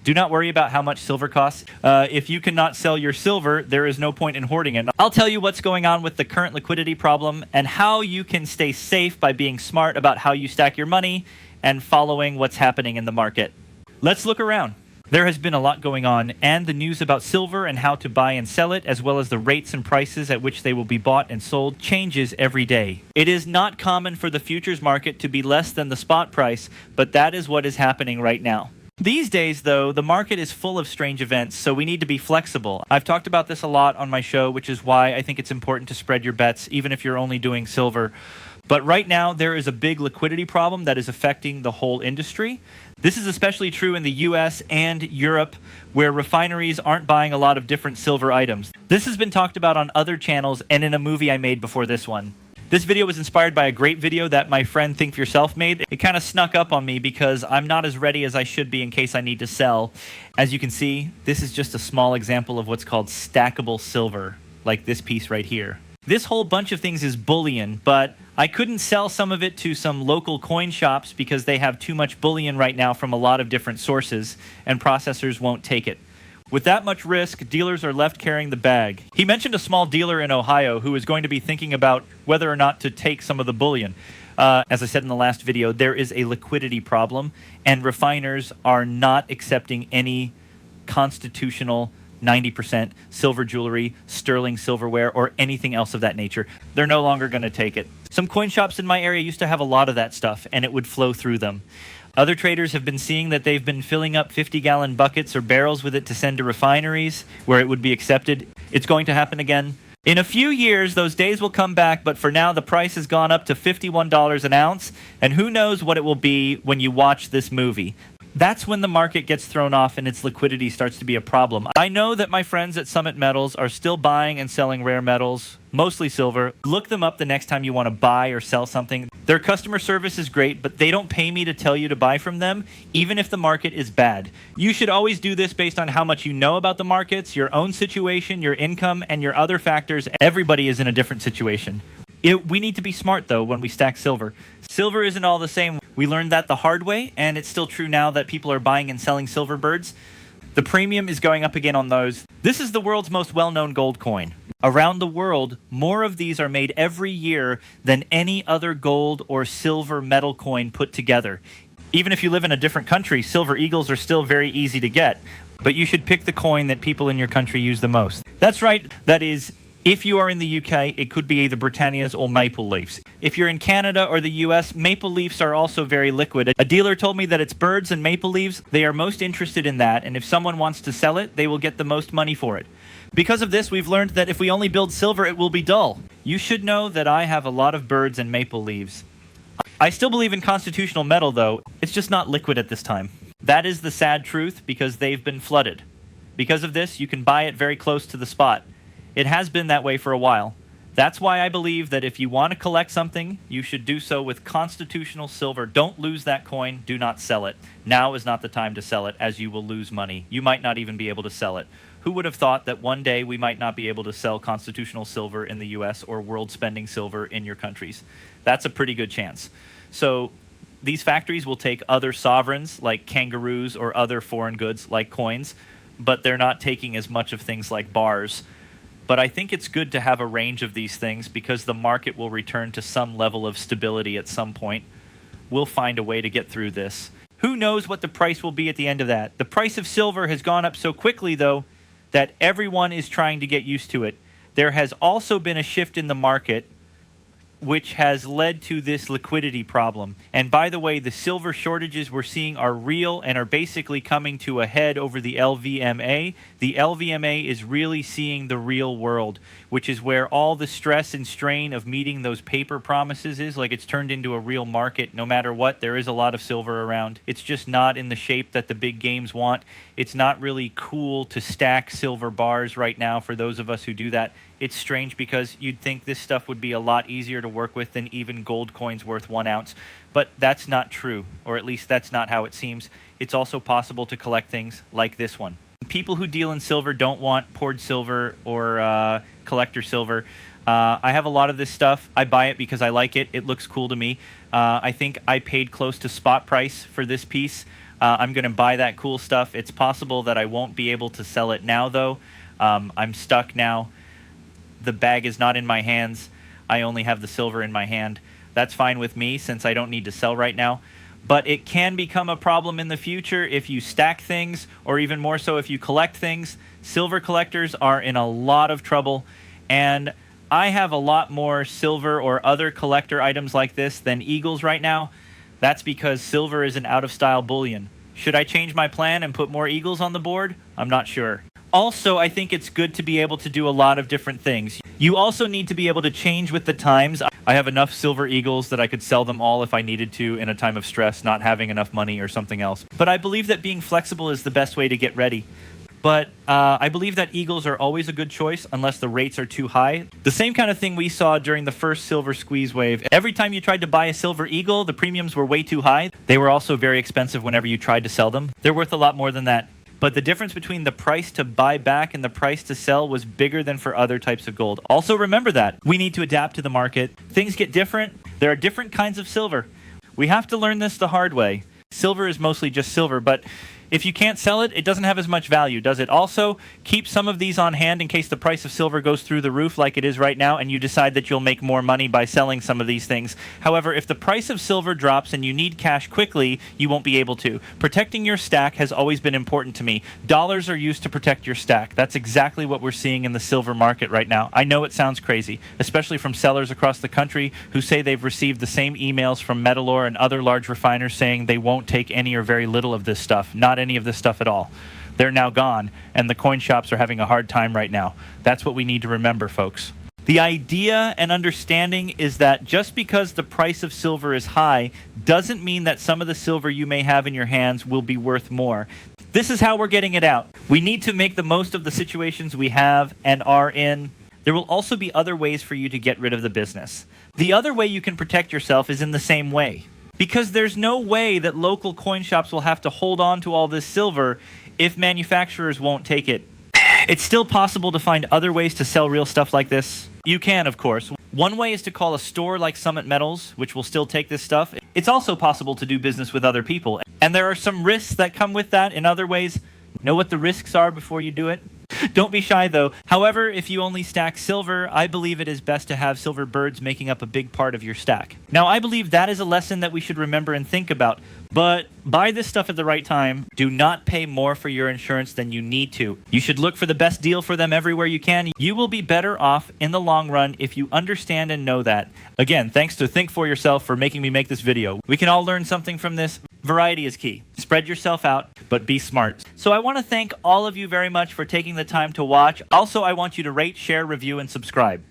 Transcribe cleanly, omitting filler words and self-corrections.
Do not worry about how much silver costs. If you cannot sell your silver, there is no point in hoarding it. I'll tell you what's going on with the current liquidity problem and how you can stay safe by being smart about how you stack your money and following what's happening in the market. Let's look around. There has been a lot going on, and the news about silver and how to buy and sell it, as well as the rates and prices at which they will be bought and sold, changes every day. It is not common for the futures market to be less than the spot price, but that is what is happening right now. These days, though, the market is full of strange events, so we need to be flexible. I've talked about this a lot on my show, which is why I think it's important to spread your bets, even if you're only doing silver. But right now, there is a big liquidity problem that is affecting the whole industry. This is especially true in the US and Europe, where refineries aren't buying a lot of different silver items. This has been talked about on other channels and in a movie I made before this one. This video was inspired by a great video that my friend Think For Yourself made. It kind of snuck up on me because I'm not as ready as I should be in case I need to sell. As you can see, this is just a small example of what's called stackable silver, like this piece right here. This whole bunch of things is bullion, but I couldn't sell some of it to some local coin shops because they have too much bullion right now from a lot of different sources, and processors won't take it. With that much risk, dealers are left carrying the bag. He mentioned a small dealer in Ohio who is going to be thinking about whether or not to take some of the bullion. As I said in the last video, there is a liquidity problem, and refiners are not accepting any constitutional 90% silver jewelry, sterling silverware, or anything else of that nature. They're no longer going to take it. Some coin shops in my area used to have a lot of that stuff, and it would flow through them. Other traders have been seeing that they've been filling up 50-gallon buckets or barrels with it to send to refineries where it would be accepted. It's going to happen again. In a few years, those days will come back, but for now, the price has gone up to $51 an ounce, and who knows what it will be when you watch this movie. That's when the market gets thrown off and its liquidity starts to be a problem. I know that my friends at Summit Metals are still buying and selling rare metals, mostly silver. Look them up the next time you want to buy or sell something. Their customer service is great, but they don't pay me to tell you to buy from them, even if the market is bad. You should always do this based on how much you know about the markets, your own situation, your income, and your other factors. Everybody is in a different situation. We need to be smart, though, when we stack silver. Silver isn't all the same. We learned that the hard way, and it's still true now that people are buying and selling silver birds. The premium is going up again on those. This is the world's most well-known gold coin. Around the world, more of these are made every year than any other gold or silver metal coin put together. Even if you live in a different country, silver eagles are still very easy to get. But you should pick the coin that people in your country use the most. That's right, that is, if you are in the UK, it could be either Britannias or maple leafs. If you're in Canada or the US, maple leafs are also very liquid. A dealer told me that it's birds and maple leaves. They are most interested in that, and if someone wants to sell it, they will get the most money for it. Because of this, we've learned that if we only build silver, it will be dull. You should know that I have a lot of birds and maple leaves. I still believe in constitutional metal, though. It's just not liquid at this time. That is the sad truth, because they've been flooded. Because of this, you can buy it very close to the spot. It has been that way for a while. That's why I believe that if you want to collect something, you should do so with constitutional silver. Don't lose that coin. Do not sell it. Now is not the time to sell it, as you will lose money. You might not even be able to sell it. Who would have thought that one day we might not be able to sell constitutional silver in the US or world spending silver in your countries? That's a pretty good chance. So these factories will take other sovereigns like kangaroos or other foreign goods like coins, but they're not taking as much of things like bars. But I think it's good to have a range of these things because the market will return to some level of stability at some point. We'll find a way to get through this. Who knows what the price will be at the end of that? The price of silver has gone up so quickly, though, that everyone is trying to get used to it. There has also been a shift in the market which has led to this liquidity problem. And by the way, the silver shortages we're seeing are real and are basically coming to a head over the LVMA. The LVMA is really seeing the real world, which is where all the stress and strain of meeting those paper promises is. Like, it's turned into a real market. No matter what, there is a lot of silver around. It's just not in the shape that the big games want. It's not really cool to stack silver bars right now for those of us who do that. It's strange because you'd think this stuff would be a lot easier to work with than even gold coins worth 1 ounce. But that's not true, or at least that's not how it seems. It's also possible to collect things like this one. People who deal in silver don't want poured silver or collector silver. I have a lot of this stuff. I buy it because I like it. It looks cool to me. I think I paid close to spot price for this piece. I'm going to buy that cool stuff. It's possible that I won't be able to sell it now, though. I'm stuck now. The bag is not in my hands. I only have the silver in my hand. That's fine with me since I don't need to sell right now. But it can become a problem in the future if you stack things, or even more so if you collect things. Silver collectors are in a lot of trouble, and I have a lot more silver or other collector items like this than eagles right now. That's because silver is an out-of-style bullion. Should I change my plan and put more eagles on the board? I'm not sure. Also, I think it's good to be able to do a lot of different things. You also need to be able to change with the times. I have enough silver eagles that I could sell them all if I needed to in a time of stress, not having enough money or something else. But I believe that being flexible is the best way to get ready. But I believe that eagles are always a good choice unless the rates are too high. The same kind of thing we saw during the first silver squeeze wave. Every time you tried to buy a silver eagle, the premiums were way too high. They were also very expensive whenever you tried to sell them. They're worth a lot more than that. But the difference between the price to buy back and the price to sell was bigger than for other types of gold. Also remember that. We need to adapt to the market. Things get different. There are different kinds of silver. We have to learn this the hard way. Silver is mostly just silver, but if you can't sell it, it doesn't have as much value, does it? Also, keep some of these on hand in case the price of silver goes through the roof like it is right now and you decide that you'll make more money by selling some of these things. However, if the price of silver drops and you need cash quickly, you won't be able to. Protecting your stack has always been important to me. Dollars are used to protect your stack. That's exactly what we're seeing in the silver market right now. I know it sounds crazy, especially from sellers across the country who say they've received the same emails from Metalor and other large refiners saying they won't take any or very little of this stuff. Not any of this stuff at all. They're now gone, and the coin shops are having a hard time right now. That's what we need to remember, folks. The idea and understanding is that just because the price of silver is high doesn't mean that some of the silver you may have in your hands will be worth more. This is how we're getting it out. We need to make the most of the situations we have and are in. There will also be other ways for you to get rid of the business. The other way you can protect yourself is in the same way. Because there's no way that local coin shops will have to hold on to all this silver if manufacturers won't take it. It's still possible to find other ways to sell real stuff like this. You can, of course. One way is to call a store like Summit Metals, which will still take this stuff. It's also possible to do business with other people. And there are some risks that come with that in other ways. Know what the risks are before you do it. Don't be shy, though. However, if you only stack silver, I believe it is best to have silver birds making up a big part of your stack. Now, I believe that is a lesson that we should remember and think about. But buy this stuff at the right time. Do not pay more for your insurance than you need to. You should look for the best deal for them everywhere you can. You will be better off in the long run if you understand and know that. Again, thanks to Think For Yourself for making me make this video. We can all learn something from this. Variety is key. Spread yourself out, but be smart. So I want to thank all of you very much for taking the time to watch. Also, I want you to rate, share, review, and subscribe.